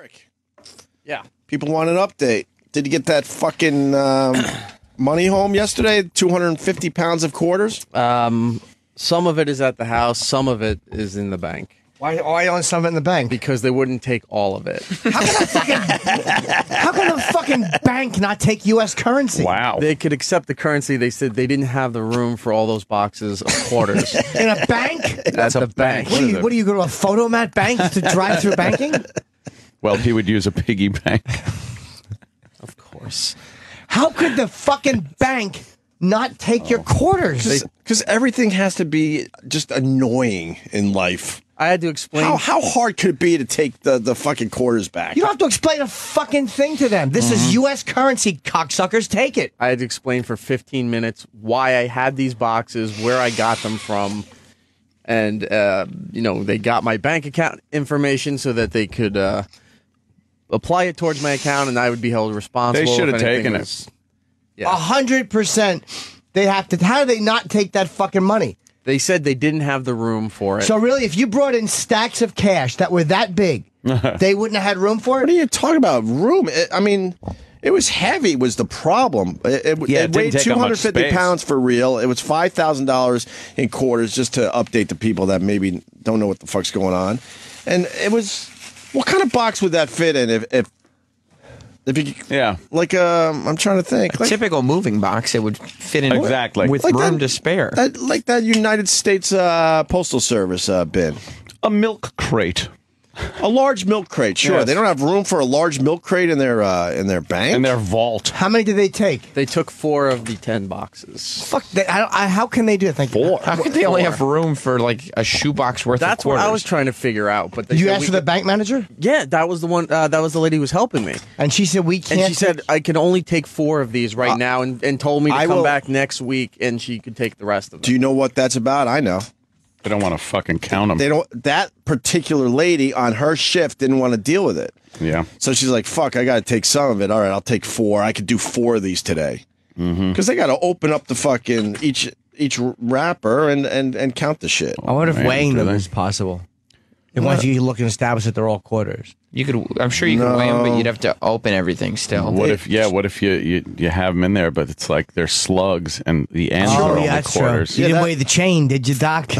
Eric. Yeah. People want an update. Did you get that fucking money home yesterday? 250 pounds of quarters? Some of it is at the house. Some of it is in the bank. Why are you on some of it in the bank? Because they wouldn't take all of it. How can a fucking bank not take U.S. currency? Wow. They could accept the currency. They said they didn't have the room for all those boxes of quarters. In a bank? At the bank. What do you go to a photomat bank to drive through banking? Well, he would use a piggy bank. Of course. How could the fucking bank not take your quarters? Because everything has to be just annoying in life. I had to explain. How hard could it be to take the fucking quarters back? You don't have to explain a fucking thing to them. This is U.S. currency, cocksuckers. Take it. I had to explain for 15 minutes why I had these boxes, where I got them from, and they got my bank account information so that they could apply it towards my account, and I would be held responsible. They should have if anything taken was- it. Yeah. 100%. They have to. How do they not take that fucking money? They said they didn't have the room for it. So really, if you brought in stacks of cash that were that big, they wouldn't have had room for What it? are you talking about? Room? It was heavy was the problem. It didn't weighed take up much 250 space. pounds for real. It was $5,000 in quarters, just to update the people that maybe don't know what the fuck's going on. And it was, what kind of box would that fit in if you, Yeah. like, I'm trying to think. A typical moving box, it would fit in Exactly. with Like room that- to spare. Like that United States Postal Service bin. A milk crate. A large milk crate, sure. Yes. They don't have room for a large milk crate in their bank? In their vault. How many did they take? They took 4 of the 10 boxes. Fuck. How can they do it? Like, How could they only have room for like a shoebox worth That's of what quarters? I was trying to figure out. But they Did you said ask we for the could- bank manager? Yeah, that was the one. That was the lady who was helping me. And she said, we can't. And she said I can only take 4 of these right now, and told me to I come will- back next week, and she could take the rest of them. Do you know what that's about? I know. They don't want to fucking count them. They don't. That particular lady on her shift didn't want to deal with it. Yeah. So she's like, "Fuck, I got to take some of it. All right, I'll take 4. I could do 4 of these today because they got to open up the fucking each wrapper and count the shit. I wonder if man, weighing do them they? is possible. And once you look and establish that they're all quarters. You could. I'm sure you could weigh them, but you'd have to open everything still. What if you have them in there, but it's like they're slugs and the ends are only that's quarters. true. You Yeah, didn't that- weigh the chain, did you, Doc?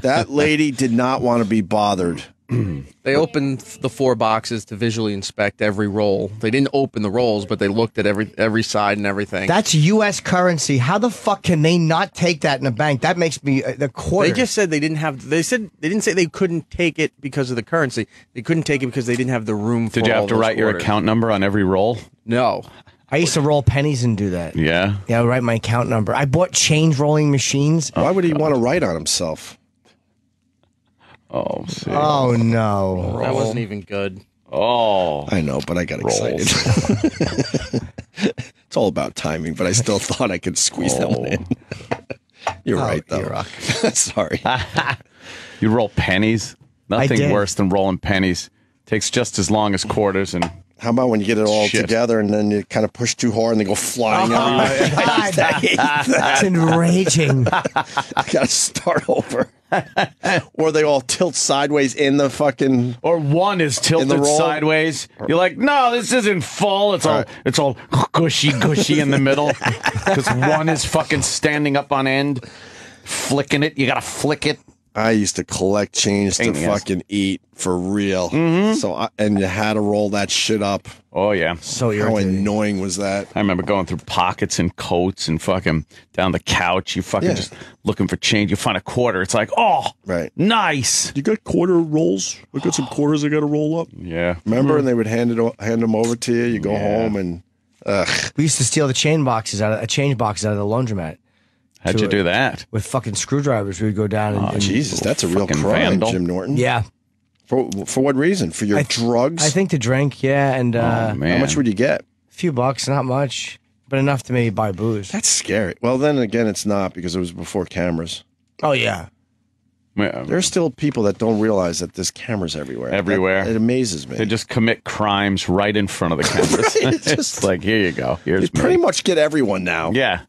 That lady did not want to be bothered. They opened the 4 boxes to visually inspect every roll. They didn't open the rolls, but they looked at every side and everything. That's U.S. currency. How the fuck can they not take that in a bank? That makes me the quarter. They just said they didn't have. They didn't say they couldn't take it because of the currency. They couldn't take it because they didn't have the room. Did for you all have to those write your quarters. account number on every roll? No. I used to roll pennies and do that. Yeah. Yeah, I would write my account number. I bought change rolling machines. Why would he want to write on himself? Oh, see. Oh no! That wasn't even good. Oh. I know, but I got excited. It's all about timing, but I still thought I could squeeze that one in. You're right, though. Erock. Sorry. You roll pennies? Nothing did. worse than rolling pennies. Takes just as long as quarters and How about when you get it all Shit. together and then you kind of push too hard and they go flying out? God, that's enraging. I gotta start over. Or they all tilt sideways in the fucking. or one is tilted roll? sideways. You're like, no, this isn't full. It's all gushy in the middle because one is fucking standing up on end, flicking it. You gotta flick it. I used to collect change to Pain in the ass. fucking eat for real. So and you had to roll that shit up. Oh yeah. So How irritating. annoying was that? I remember going through pockets and coats and fucking down the couch. You fucking Yeah. just looking for change. You find a quarter. It's like, oh, Right. nice. You got quarter rolls? I got some quarters I got to roll up. Yeah. Remember? And they would hand them over to you. You go Yeah. home and We used to steal the change boxes out of the laundromat How'd you do that? with fucking screwdrivers. We would go down and Jesus, that's a real Fucking crime, vandal. Jim Norton. yeah. For what reason? For your drugs? I think to drink, yeah, and Oh a man. How much would you get? few bucks, not much, but enough to maybe buy booze. That's scary. Well, then again, it's not because it was before cameras. Oh yeah. Yeah. There's still people that don't realize that there's cameras everywhere. Everywhere. It amazes me. They just commit crimes right in front of the cameras. It's It's just- like, here you go. Here's They me. pretty much get everyone now. Yeah.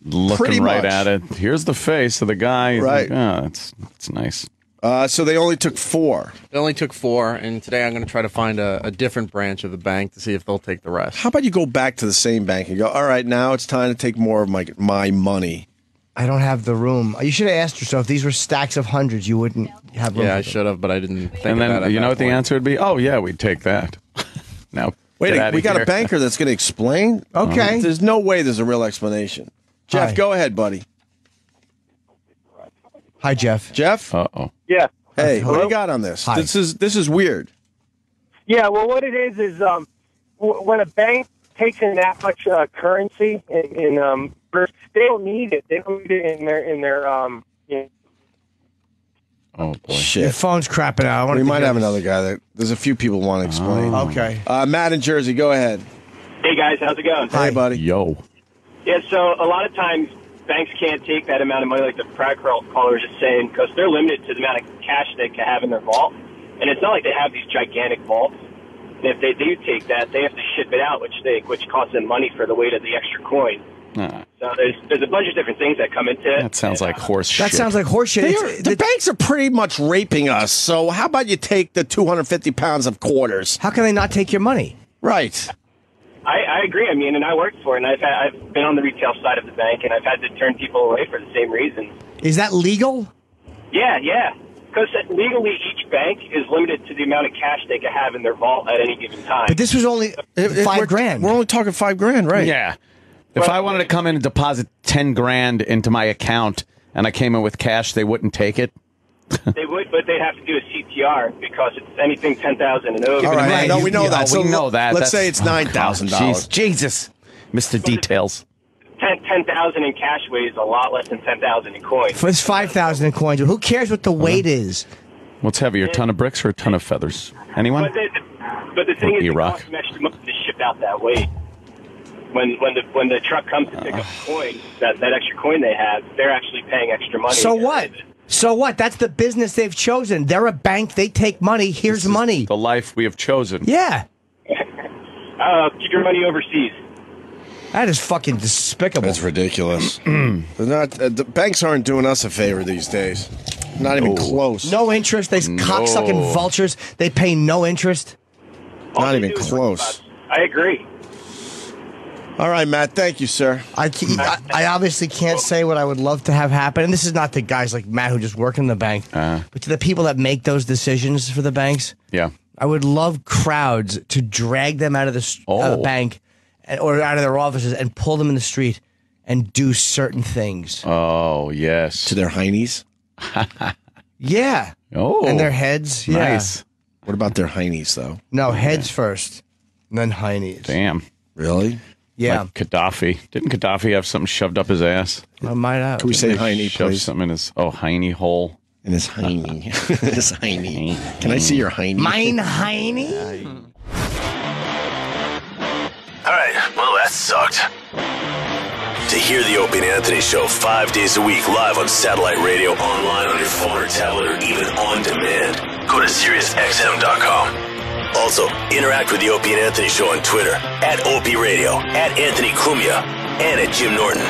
Looking Pretty right much. at it. Here's the face of the guy. He's Right. Like, oh, it's nice. So they only took 4. They only took 4, and today I'm going to try to find a different branch of the bank to see if they'll take the rest. How about you go back to the same bank and go, all right, now it's time to take more of my money. I don't have the room. You should have asked her. So if these were stacks of hundreds, you wouldn't have room. Yeah, for I them. should have, but I didn't think And of that then at you know that what the point. answer would be? Oh yeah, we'd take that. Now Wait, get outta we got here. a banker that's going to explain? Okay. There's no way there's a real explanation. Jeff, Hi. go ahead, buddy. Hi, Jeff. Jeff? Uh-oh. Yeah. Hey, what do Hello? you got on this? Hi. This is weird. Yeah, well, what it is when a bank takes in that much currency and they don't need it. They don't need it in their you know, Oh boy. Your Shit. phone's crapping out. I want We to might hear have this. another guy that there's a few people want to explain. Okay. Matt in Jersey, go ahead. Hey guys, how's it going? Hey, buddy. Yo. Yeah, so a lot of times banks can't take that amount of money, like the prior caller was just saying, because they're limited to the amount of cash they can have in their vault. And it's not like they have these gigantic vaults. And if they do take that, they have to ship it out, which costs them money for the weight of the extra coin. So there's a bunch of different things that come into it. That sounds like horse shit. That sounds like horseshit. The banks are pretty much raping us, so how about you take the 250 pounds of quarters? How can they not take your money? Right. I agree. I mean, and I worked for it, and I've been on the retail side of the bank, and I've had to turn people away for the same reason. Is that legal? Yeah. Because legally, each bank is limited to the amount of cash they can have in their vault at any given time. But this was only $5,000. We're only talking $5,000, right? Yeah. If I wanted to come in and deposit 10 grand into my account and I came in with cash, they wouldn't take it. They would, but they'd have to do a CTR because it's anything 10,000 and over. All right, Right. no, we know that. we know that. Let's say That's- it's $9,000. Jesus. Mr. Details. 10,000 in cash weighs a lot less than 10,000 in coins. It's 5,000 in coins. Who cares what the weight is? What's heavier, a ton of bricks or a ton of feathers? Anyone? But the thing is, it Erock. costs them extra money to ship out that weight. When the truck comes to pick up the coin, that extra coin they have, they're actually paying extra money. So what? So what? That's the business they've chosen. They're a bank. They take money. Here's money. The life we have chosen. Yeah. Keep your money overseas. That is fucking despicable. That's ridiculous. They're not. The banks aren't doing us a favor these days. Not even close. No interest. They cocksucking vultures. They pay no interest. All Not they even do is close. work about- I agree. All right, Matt. Thank you, sir. I obviously can't say what I would love to have happen. And this is not the guys like Matt who just work in the bank, but to the people that make those decisions for the banks. Yeah. I would love crowds to drag them out of the bank or out of their offices and pull them in the street and do certain things. Oh, yes. To their heinies. Yeah. Oh. And their heads. Yeah. Nice. What about their heinies, though? No, heads first, and then heinies. Damn. Really? Yeah. Like Gaddafi. Didn't Gaddafi have something shoved up his ass? I might have. Can we say heiny, Shoved please? something in his, heiny hole. In his heiny. His heiny. Can I see your heiny? Mine heiny? All right, well, that sucked. To hear the Opie and Anthony Show 5 days a week live on satellite radio, online on your phone or tablet, or even on demand, go to SiriusXM.com. Also, interact with the Opie and Anthony Show on Twitter, @Opie Radio, @Anthony Cumia, and @Jim Norton.